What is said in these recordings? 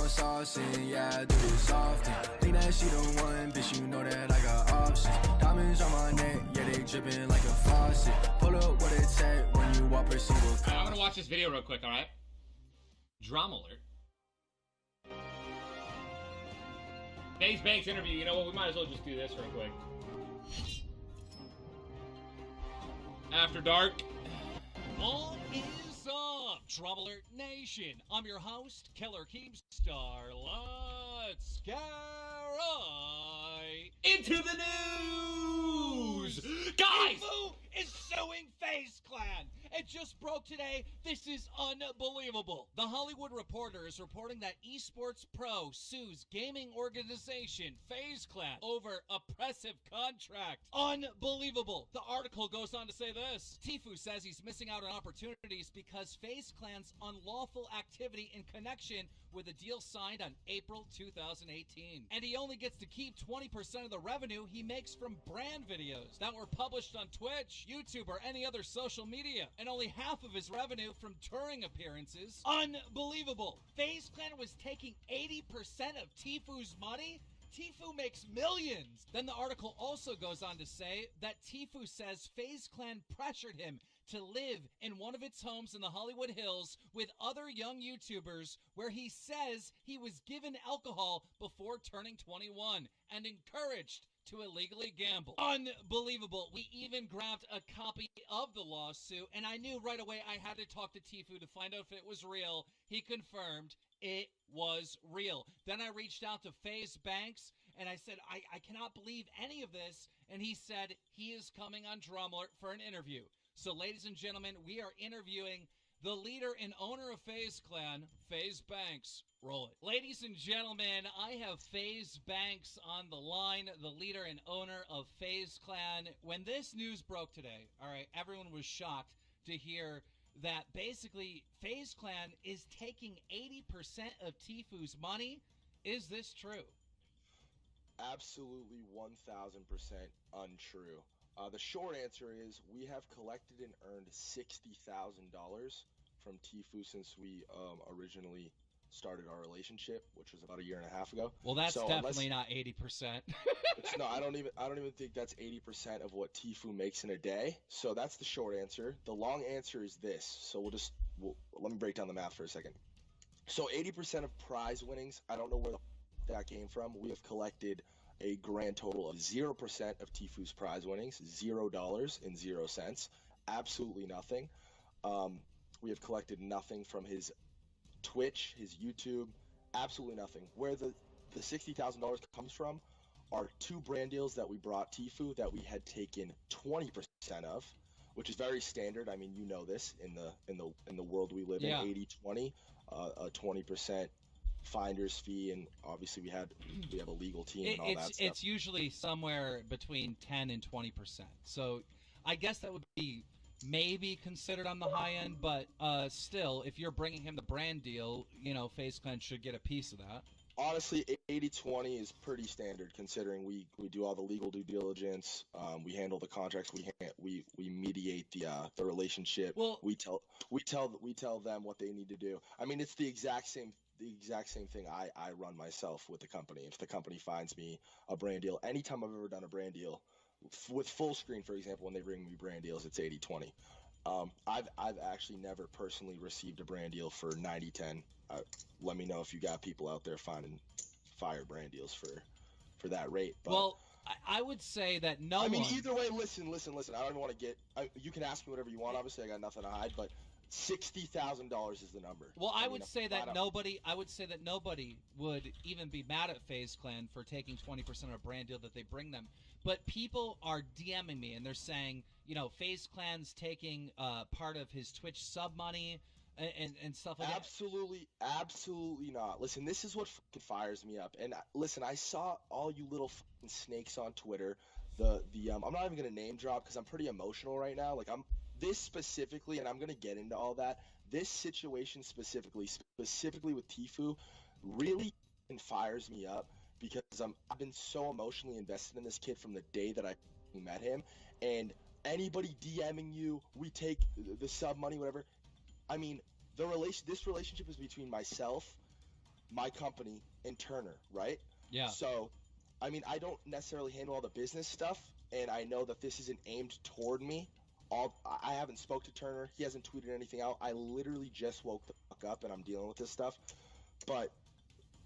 on saucing, yeah, I do this often. Think that she the one, bitch, you know that I got options. Diamonds on my neck, yeah, they dripping like a faucet. Pull up what it take when you walk, proceed with. I'm gonna watch this video real quick, alright? DramaAlert. Faze Banks interview, you know what, we might as well just do this real quick. After dark. What is up, DramaAlert Nation? I'm your host, Killer Keemstar. Let's get right Into the news! Guys! Tfue is suing Faze Clan. It just broke today. This is unbelievable. The Hollywood Reporter is reporting that esports pro sues gaming organization Faze Clan over oppressive contract. Unbelievable. The article goes on to say this. Tfue says he's missing out on opportunities because Faze Clan's unlawful activity in connection with a deal signed on April 2018. And he only gets to keep 20% of the revenue he makes from brand videos that were published on Twitch, YouTube, or any other social media. And only half of his revenue from touring appearances. Unbelievable. Faze Clan was taking 80% of Tfue's money? Tfue makes millions. Then the article also goes on to say that Tfue says Faze Clan pressured him to live in one of its homes in the Hollywood Hills with other young YouTubers where he says he was given alcohol before turning 21 and encouraged to illegally gamble. Unbelievable. We even grabbed a copy of the lawsuit, and I knew right away I had to talk to Tfue to find out if it was real. He confirmed it was real. Then I reached out to Faze Banks, and I said, I cannot believe any of this, and he said he is coming on DramaAlert for an interview. So, ladies and gentlemen, we are interviewing the leader and owner of Faze Clan, Faze Banks. Roll it. Ladies and gentlemen, I have Faze Banks on the line, the leader and owner of Faze Clan. When this news broke today, all right, everyone was shocked to hear that basically Faze Clan is taking 80% of Tfue's money. Is this true? Absolutely 1,000% untrue. The short answer is we have collected and earned $60,000 from Tfue since we originally started our relationship, which was about 1.5 years ago. Well, that's definitely not 80%. No, I don't even think that's 80% of what Tfue makes in a day. So that's the short answer. The long answer is this. So let me break down the math for a second. So 80% of prize winnings, I don't know where that came from. We have collected a grand total of 0% of Tfue's prize winnings, $0 and 0 cents, absolutely nothing. We have collected nothing from his Twitch, his YouTube, absolutely nothing. Where the $60,000 comes from are 2 brand deals that we brought Tfue that we had taken 20% of, which is very standard. I mean, you know this in the world we live in, 80-20, a 20% finder's fee, and obviously we have a legal team and all that stuff. It's usually somewhere between 10 and 20%. So I guess that would be maybe considered on the high end, but still, if you're bringing him the brand deal, you know, Faze Clan should get a piece of that. Honestly, 80-20 is pretty standard considering we do all the legal due diligence. We handle the contracts. We mediate the relationship. Well, we tell them what they need to do. I mean, it's the exact same thing I run myself with the company. If the company finds me a brand deal, anytime I've ever done a brand deal with full screen, for example, when they bring me brand deals, it's 80-20. I've actually never personally received a brand deal for 90-10. Let me know if you got people out there finding fire brand deals for that rate. But, well, I would say that I mean, either way, listen. I don't even want to get. You can ask me whatever you want. Obviously, I got nothing to hide, but $60,000 is the number. Well, I would say that nobody would even be mad at Faze Clan for taking 20% of a brand deal that they bring them. But people are DMing me and they're saying, you know, Faze Clan's taking part of his Twitch sub money and stuff like that. Absolutely not. Listen, this is what fucking fires me up. And listen, I saw all you little fucking snakes on Twitter. I'm not even gonna name drop because I'm pretty emotional right now. Like this specifically, and I'm gonna get into all that. This situation specifically with Tfue, really fires me up because I've been so emotionally invested in this kid from the day that I met him. And anybody DMing you, we take the sub money, whatever. I mean, this relationship is between myself, my company and Turner, right? Yeah. So, I mean, I don't necessarily handle all the business stuff, and I know that this isn't aimed toward me. I haven't spoke to Turner. He hasn't tweeted anything out. I literally just woke the fuck up, and I'm dealing with this stuff. But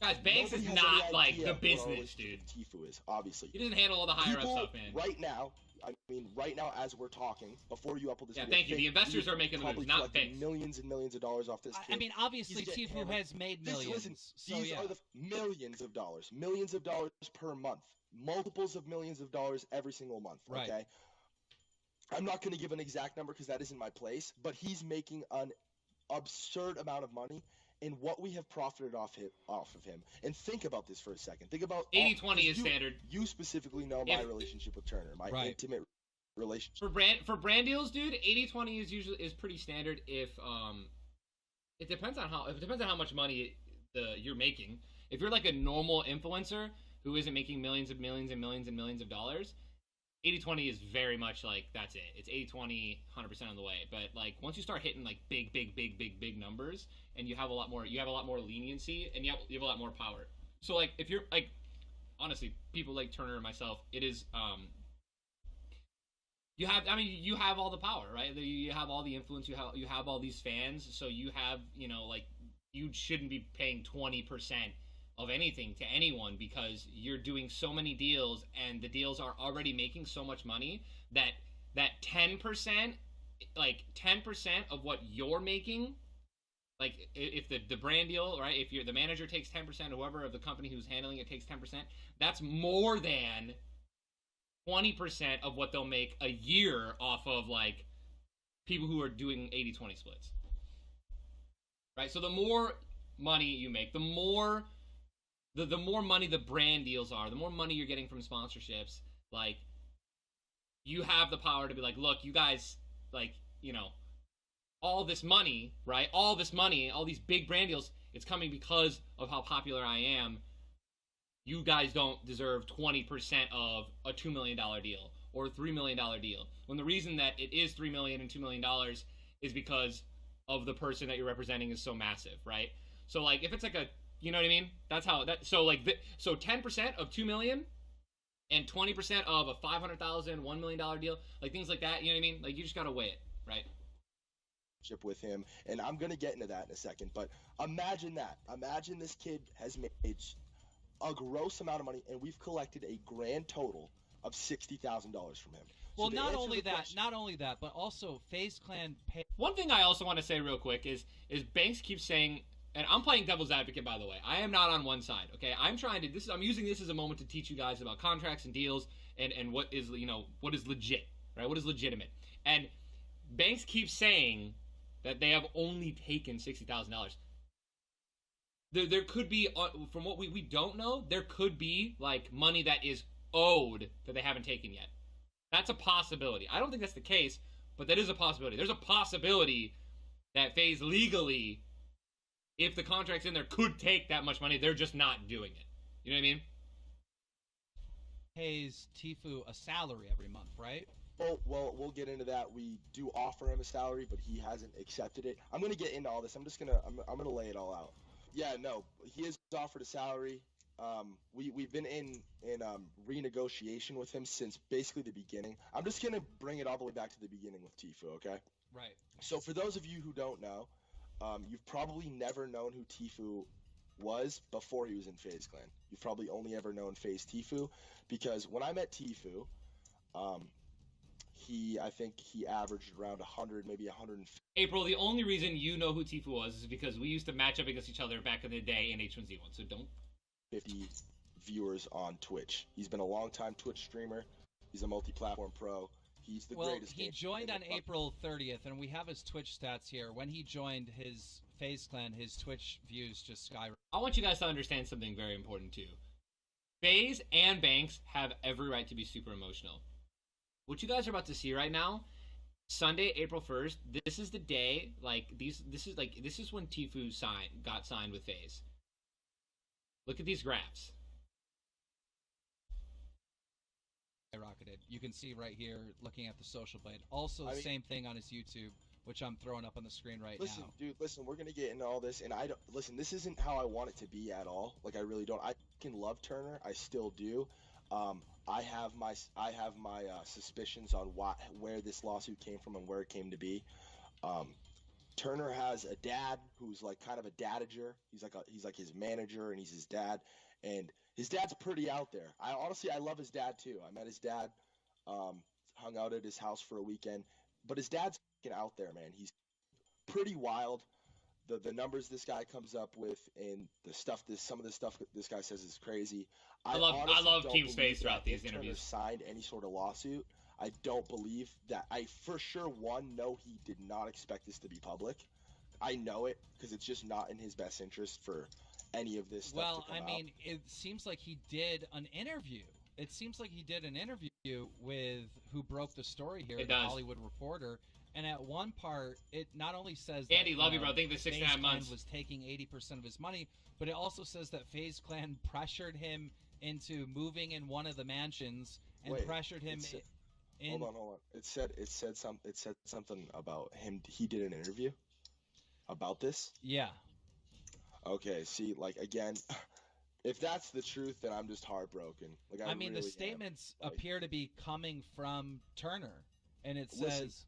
Guys, Banks is nobody has not any like idea the what our business, relationship dude. with Tfue is, obviously. He doesn't handle all the higher up People stuff, man. right now, I mean, right now as we're talking, before you upload this Yeah, video, thank you. The investors are making the probably moves, not collecting Banks. millions and millions of dollars off this kid. I mean, obviously, He's getting Tfue hammered. has made millions. Listen, so these yeah. are the millions of dollars per month, multiples of millions of dollars every single month. Right. Okay. I'm not going to give an exact number because that isn't my place, but he's making an absurd amount of money in what we have profited off of him. And think about this for a second. Think about 80-20 is standard. You specifically know my relationship with Turner, my intimate relationship. For brand deals, dude, 80-20 is pretty standard. If it depends on how much money you're making. If you're like a normal influencer who isn't making millions and millions and millions and millions of dollars, 80-20 is very much like that's it. It's 80-20 100% on the way. But like once you start hitting like big numbers, and you have a lot more leniency, and you have a lot more power. So like if you're like, honestly, people like Turner and myself, it is you have all the power, right? You have all the influence, you have all these fans, so you have, like, you shouldn't be paying 20% of anything to anyone because you're doing so many deals, and the deals are already making so much money that 10%, like 10% of what you're making, like if the brand deal, right, if the manager takes 10%, whoever of the company who's handling it takes 10%, that's more than 20% of what they'll make a year off of like people who are doing 80-20 splits. Right? So the more money you make, the more money the brand deals are, the more money you're getting from sponsorships, like you have the power to be like, look, you guys, like, all this money, right? All this money, all these big brand deals, it's coming because of how popular I am. You guys don't deserve 20% of a $2 million deal or a $3 million deal. When the reason that it is $3 million and $2 million is because of the person that you're representing is so massive, right? So like if it's like you know what I mean? That's how that. So like so 10% of $2 million and 20% of a $500,000, $1 million deal, like things like that. You know what I mean? Like you just gotta weigh it, right? With him, and I'm gonna get into that in a second. But imagine that. Imagine this kid has made a gross amount of money, and we've collected a grand total of $60,000 from him. Well, not only that, but also FaZe Clan pay. One thing I also want to say real quick is Banks keeps saying, and I'm playing devil's advocate, by the way. I am not on one side, okay? I'm using this as a moment to teach you guys about contracts and deals and what is, what is legit, right? What is legitimate. And Banks keeps saying that they have only taken $60,000. There could be, from what we don't know, there could be like money that is owed that they haven't taken yet. That's a possibility. I don't think that's the case, but that is a possibility. There's a possibility that FaZe legally, if the contract's in there, could take that much money. They're just not doing it. You know what I mean? Pays Tfue a salary every month, right? Well, we'll get into that. We do offer him a salary, but he hasn't accepted it. I'm gonna get into all this. I'm gonna lay it all out. Yeah, no, he has offered a salary. We've been in renegotiation with him since basically the beginning. I'm just gonna bring it all the way back to the beginning with Tfue, okay? Right. So for those of you who don't know, you've probably never known who Tfue was before he was in FaZe Clan. You've probably only ever known FaZe Tfue because when I met Tfue, I think he averaged around 100, maybe 150. April, the only reason you know who Tfue was is because we used to match up against each other back in the day in H1Z1, so don't. 50 viewers on Twitch. He's been a long-time Twitch streamer. He's a multi-platform pro. He's the greatest. He joined on April 30th, and we have his Twitch stats here. When he joined his FaZe Clan, his Twitch views just skyrocketed. I want you guys to understand something very important, too. FaZe and Banks have every right to be super emotional. What you guys are about to see right now, Sunday, April 1st, this is the day, like, this is when Tfue got signed with FaZe. Look at these graphs. Skyrocketed. You can see right here, looking at the social blade. Also, the same thing on his YouTube. which I'm throwing up on the screen right Listen, now. dude, listen, we're gonna get into all this, and I don't listen. This isn't how I want it to be at all. Like, I really don't. I can love Turner, I still do. I have my suspicions on where this lawsuit came from and where it came to be. Turner has a dad who's like kind of a dadager. He's like his manager, and he's his dad, and his dad's pretty out there. I love his dad too. I met his dad, hung out at his house for a weekend, but his dad's fucking out there, man. He's pretty wild. The numbers this guy comes up with, and some of the stuff this guy says is crazy. I love Team's face throughout these interviews. Turner signed any sort of lawsuit. I don't believe that. I for sure know he did not expect this to be public. I know it because it's just not in his best interest for any of this stuff to come out. It seems like he did an interview. It seems like he did an interview with who broke the story here, the Hollywood Reporter. And at one part, it not only says that Andy, love you, bro. I think the 6 and a half months was taking 80% of his money, but it also says that FaZe Clan pressured him into moving in one of the mansions and pressured him. Hold on. It said something about him. He did an interview about this. Yeah. Okay. See, like again, if that's the truth, then I'm just heartbroken. Like I mean, really the statements appear to be coming from Turner, and it says.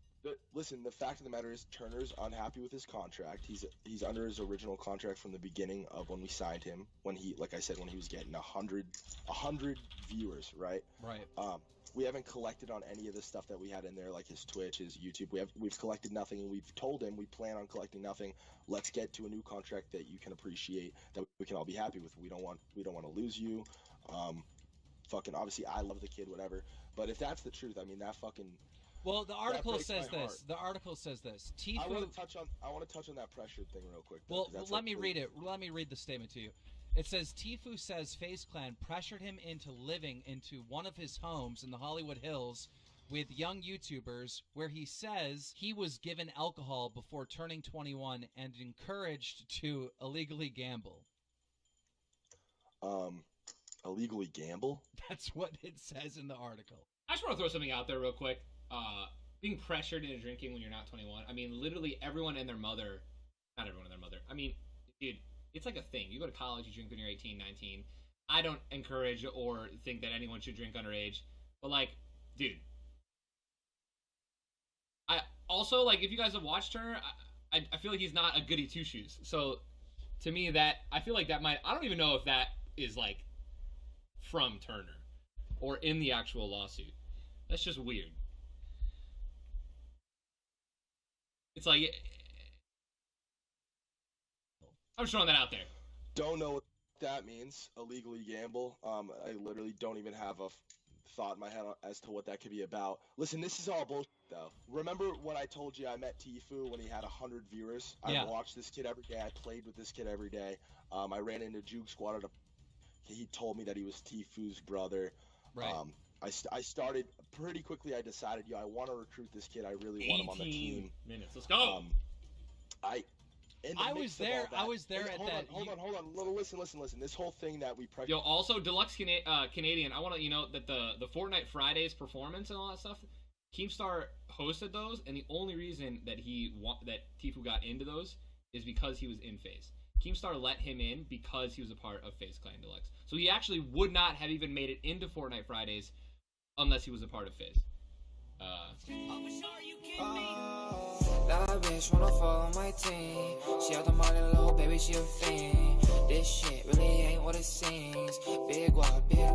Listen, the fact of the matter is Turner's unhappy with his contract. He's under his original contract from the beginning of when we signed him. When he, like I said, when he was getting 100 viewers, right? Right. We haven't collected on any of the stuff that we had in there, like his Twitch, his YouTube. We've collected nothing, and we've told him we plan on collecting nothing. Let's get to a new contract that you can appreciate, that we can all be happy with. We don't want to lose you. Fucking obviously, I love the kid, whatever. But if that's the truth, I mean that fucking. Well, the article says this. The article says this. Tfue. I want to touch on that pressure thing real quick. Well, let me read it. Let me read the statement to you. It says Tfue says FaZe Clan pressured him into living into one of his homes in the Hollywood Hills with young YouTubers, where he says he was given alcohol before turning 21 and encouraged to illegally gamble. Illegally gamble? That's what it says in the article. I just want to throw something out there real quick. Being pressured into drinking when you're not 21. I mean, literally everyone and their mother, not everyone and their mother. I mean, dude, it's like a thing. You go to college, you drink when you're 18, 19. I don't encourage or think that anyone should drink underage. But, like, dude. I also, like, if you guys have watched Turner, I feel like he's not a goody two-shoes. So, to me, I feel like that might, I don't even know if that is, like, from Turner or in the actual lawsuit. That's just weird. It's like, I'm just throwing that out there. Don't know what that means, illegally gamble. I literally don't even have a thought in my head as to what that could be about. Listen, this is all bullshit, though. Remember when I told you I met Tfue when he had 100 viewers? Yeah. I watched this kid every day. I played with this kid every day. I ran into Juke Squad he told me that he was Tfue's brother. Right. I started pretty quickly. I decided, I want to recruit this kid. I really want him on the team. Minutes. Let's go. I was there at that. Hold on. Listen. This whole thing that we Yo, also, Deluxe Canadian, I want to let you know that the Fortnite Fridays performance and all that stuff, Keemstar hosted those, and the only reason that that Tfue got into those is because he was in FaZe. Keemstar let him in because he was a part of FaZe Clan Deluxe. So he actually would not have even made it into Fortnite Fridays unless he was a part of FaZe. That bitch wanna follow my team. She out the money, little baby, she a fiend. This shit really ain't what it seems. Big guap, big